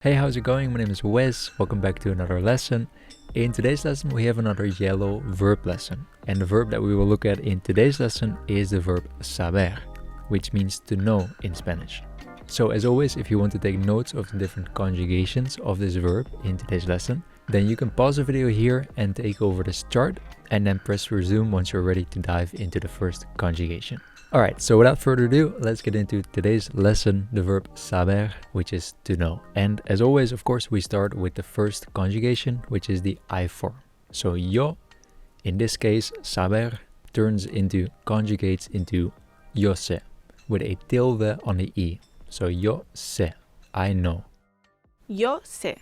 Hey, how's it going? My name is Wes. Welcome back to another lesson. In today's lesson, we have another yellow verb lesson. And the verb that we will look at in today's lesson is the verb saber, which means to know in Spanish. So as always, if you want to take notes of the different conjugations of this verb in today's lesson, then you can pause the video here and take over this chart and then press resume once you're ready to dive into the first conjugation. Alright, so without further ado, let's get into today's lesson, the verb saber, which is to know. And as always, of course, we start with the first conjugation, which is the I form. So yo, in this case, saber, conjugates into yo sé, with a tilde on the I. So yo sé, I know. Yo sé.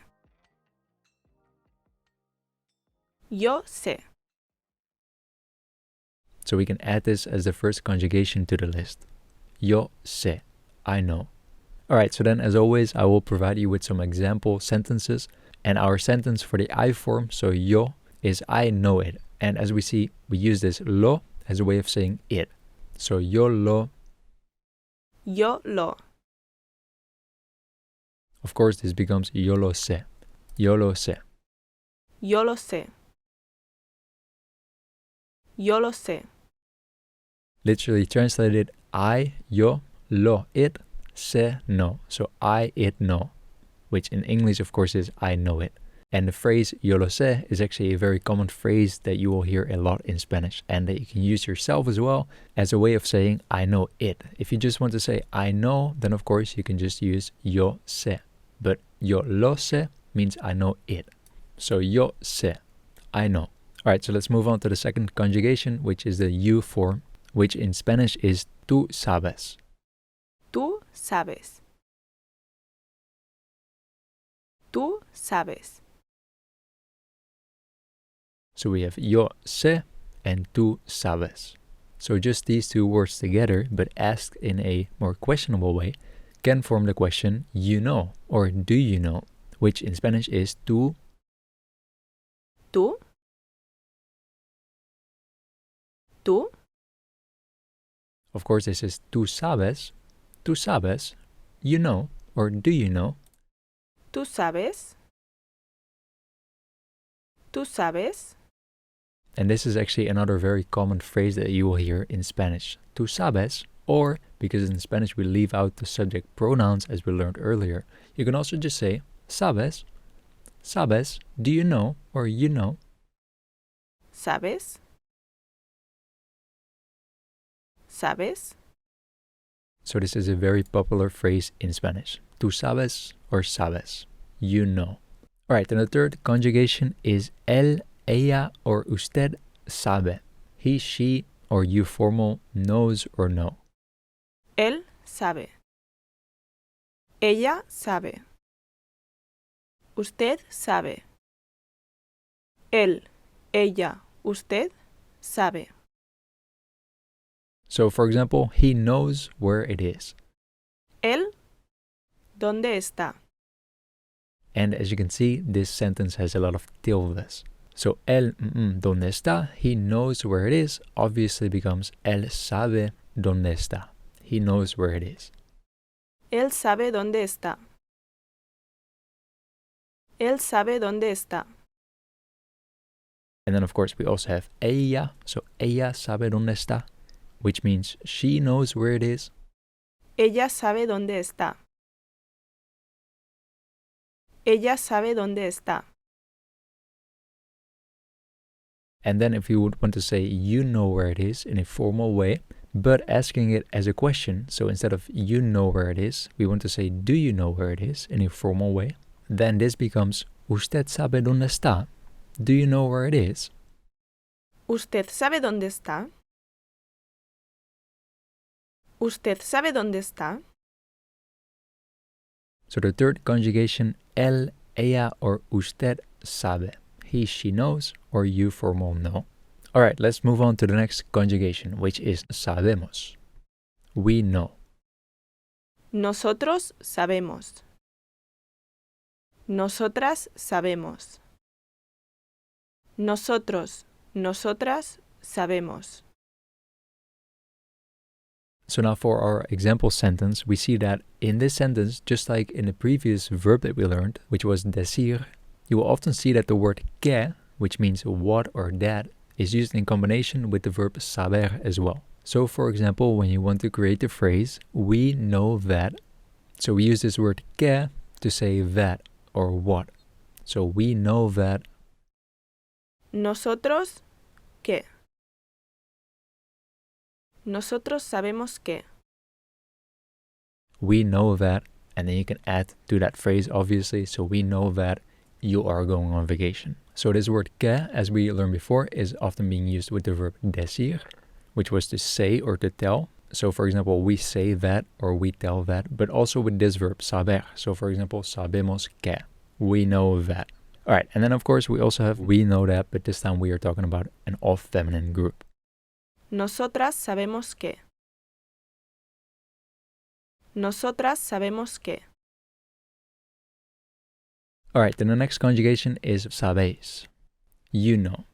Yo sé. So we can add this as the first conjugation to the list. Yo sé, I know. Alright, so then as always, I will provide you with some example sentences. And our sentence for the I form, so yo, is I know it. And as we see, we use this lo as a way of saying it. So yo lo. Yo lo. Of course, this becomes yo lo sé. Yo lo sé. Yo lo sé. Yo lo sé. Literally translated, I, yo, lo, it, sé, no. So I, it, know. Which in English, of course, is I know it. And the phrase yo lo sé is actually a very common phrase that you will hear a lot in Spanish and that you can use yourself as well as a way of saying I know it. If you just want to say I know, then of course you can just use yo sé. But yo lo sé means I know it. So yo sé, I know. Alright, so let's move on to the second conjugation, which is the you form, which in Spanish is tú sabes. Tú sabes. Tú sabes. So we have yo sé and tú sabes. So just these two words together, but asked in a more questionable way, can form the question you know or do you know, which in Spanish is tú. Tú. Tú. Of course, this is tú sabes, you know or do you know. Tú sabes. Tú sabes. And this is actually another very common phrase that you will hear in Spanish. Tú sabes, or because in Spanish we leave out the subject pronouns as we learned earlier, you can also just say sabes. Sabes, do you know or you know. ¿Sabes? ¿Sabes? So this is a very popular phrase in Spanish. Tú sabes or sabes, you know. Alright, and the third conjugation is él, ella, or usted sabe. He, she, or you formal knows or know. Él sabe. Ella sabe. Usted sabe. Él, ella, usted sabe. So for example, he knows where it is. Él, ¿dónde está? And as you can see, this sentence has a lot of tildes. So él, ¿dónde está? He knows where it is, obviously becomes él sabe dónde está. He knows where it is. Él sabe dónde está. Él sabe dónde está. And then of course we also have ella, so ella sabe dónde está, which means she knows where it is. Ella sabe dónde está. Ella sabe dónde está. And then if you would want to say you know where it is in a formal way, but asking it as a question, so instead of you know where it is, we want to say do you know where it is in a formal way, then this becomes usted sabe dónde está. Do you know where it is? ¿Usted sabe dónde está? ¿Usted sabe dónde está? So the third conjugation, él, ella, or usted sabe. He, she knows, or you formal know. Alright, let's move on to the next conjugation, which is sabemos. We know. Nosotros sabemos. Nosotras sabemos. Nosotros, nosotras sabemos. So now for our example sentence, we see that in this sentence, just like in the previous verb that we learned, which was decir, you will often see that the word que, which means what or that, is used in combination with the verb saber as well. So for example, when you want to create the phrase, we know that, so we use this word que to say that or what. So we know that. Nosotros, ¿qué? Nosotros sabemos que. We know that, and then you can add to that phrase obviously, so we know that you are going on vacation. So this word que, as we learned before, is often being used with the verb decir, which was to say or to tell. So for example, we say that or we tell that, but also with this verb saber. So for example, sabemos que, we know that. All right, and then of course we also have we know that, but this time we are talking about an all feminine group. Nosotras sabemos que. Nosotras sabemos que. All right, then the next conjugation is sabéis. You know.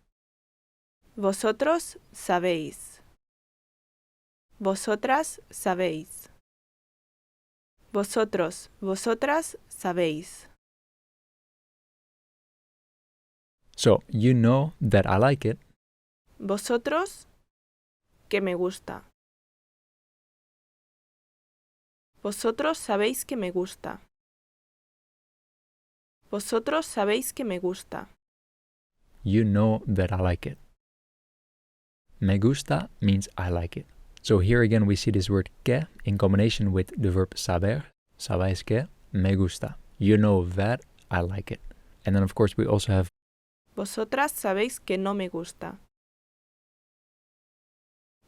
Vosotros sabéis. Vosotras sabéis. Vosotros, vosotras sabéis. So, you know that I like it. Vosotros, que me gusta. Vosotros sabéis que me gusta. Vosotros sabéis que me gusta. You know that I like it. Me gusta means I like it. So here again we see this word que in combination with the verb saber. Sabéis que me gusta. You know that I like it. And then of course we also have Vosotras sabéis que no me gusta.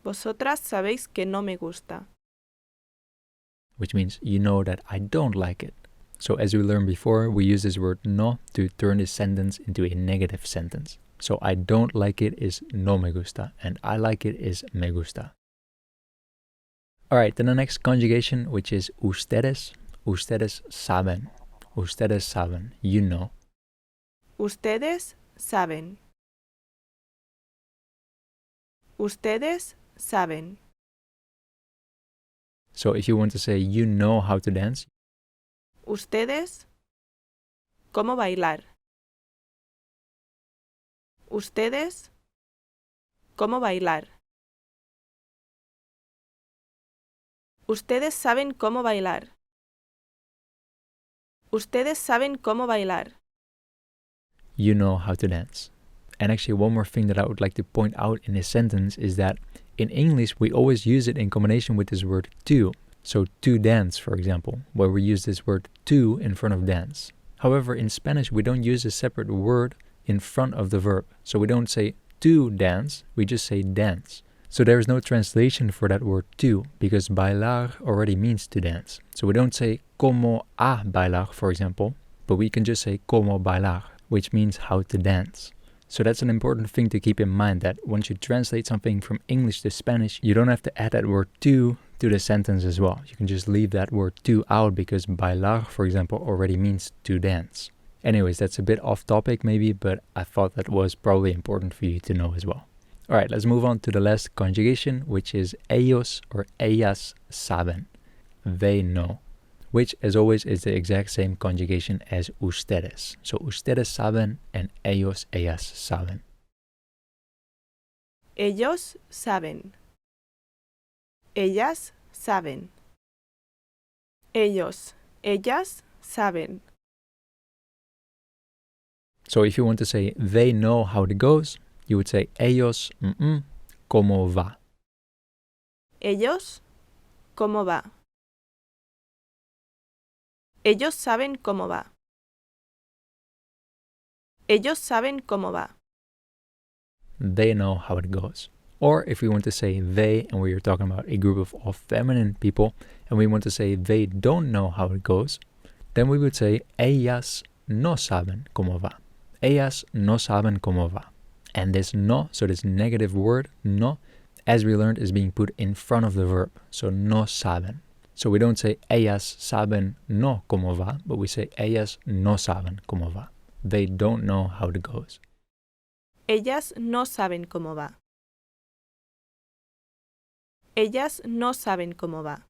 Vosotras sabéis que no me gusta. which means you know that I don't like it. So as we learned before, we use this word no to turn this sentence into a negative sentence. So I don't like it is no me gusta, and I like it is me gusta. Alright, then the next conjugation, which is ustedes. Ustedes saben. Ustedes saben. You know. Ustedes saben. Ustedes saben. So if you want to say you know how to dance, Ustedes, ¿cómo bailar? Ustedes, ¿cómo bailar? Ustedes saben cómo bailar. Ustedes saben cómo bailar. you know how to dance. And actually one more thing that I would like to point out in this sentence is that in English we always use it in combination with this word to. So to dance, for example, where we use this word to in front of dance. However, in Spanish we don't use a separate word in front of the verb. So we don't say to dance, we just say dance. So there is no translation for that word to, because bailar already means to dance. So we don't say como a bailar, for example, but we can just say como bailar, which means how to dance. So that's an important thing to keep in mind, that once you translate something from English to Spanish, you don't have to add that word to the sentence as well. You can just leave that word to out, because bailar, for example, already means to dance. Anyways, that's a bit off topic maybe, but I thought that was probably important for you to know as well. Alright, let's move on to the last conjugation, which is ellos or ellas saben. They know. Which, as always, is the exact same conjugation as ustedes. So ustedes saben and ellos, ellas saben. Ellos saben. Ellas saben. Ellos, ellas saben. So if you want to say they know how it goes, you would say ellos, cómo va. Ellos, ¿cómo va? Ellos saben cómo va. Ellos saben cómo va. They know how it goes. Or if we want to say they, and we are talking about a group of all feminine people, and we want to say they don't know how it goes, then we would say ellas no saben cómo va. Ellas no saben cómo va. And this no, so this negative word, no, as we learned, is being put in front of the verb. So no saben. So we don't say ellas saben no cómo va, but we say ellas no saben cómo va. They don't know how it goes. Ellas no saben cómo va. Ellas no saben cómo va.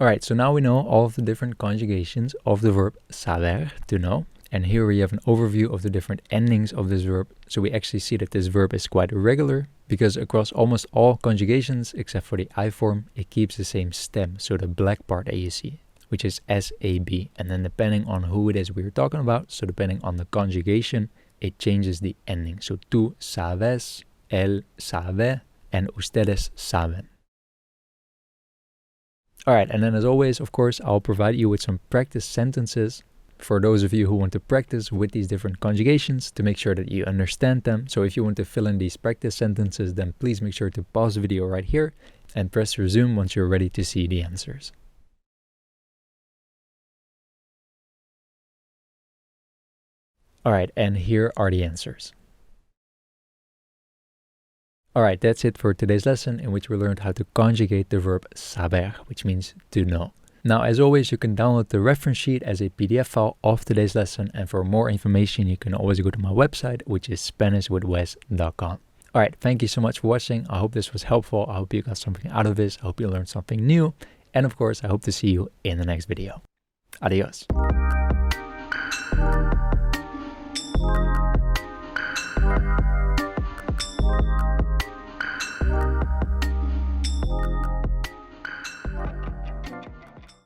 Alright, so now we know all of the different conjugations of the verb saber, to know. And here we have an overview of the different endings of this verb. So we actually see that this verb is quite irregular because across almost all conjugations, except for the I form, it keeps the same stem. So the black part that you see, which is SAB. And then depending on who it is we're talking about, so depending on the conjugation, it changes the ending. So tú sabes, él sabe, and ustedes saben. Alright, and then as always, of course, I'll provide you with some practice sentences for those of you who want to practice with these different conjugations to make sure that you understand them. So if you want to fill in these practice sentences, then please make sure to pause the video right here and press resume once you're ready to see the answers. Alright, and here are the answers. Alright, that's it for today's lesson in which we learned how to conjugate the verb saber, which means to know. Now, as always, you can download the reference sheet as a PDF file of today's lesson, and for more information, you can always go to my website, which is SpanishWithWes.com. Alright, thank you so much for watching. I hope this was helpful. I hope you got something out of this. I hope you learned something new. And of course, I hope to see you in the next video. Adios.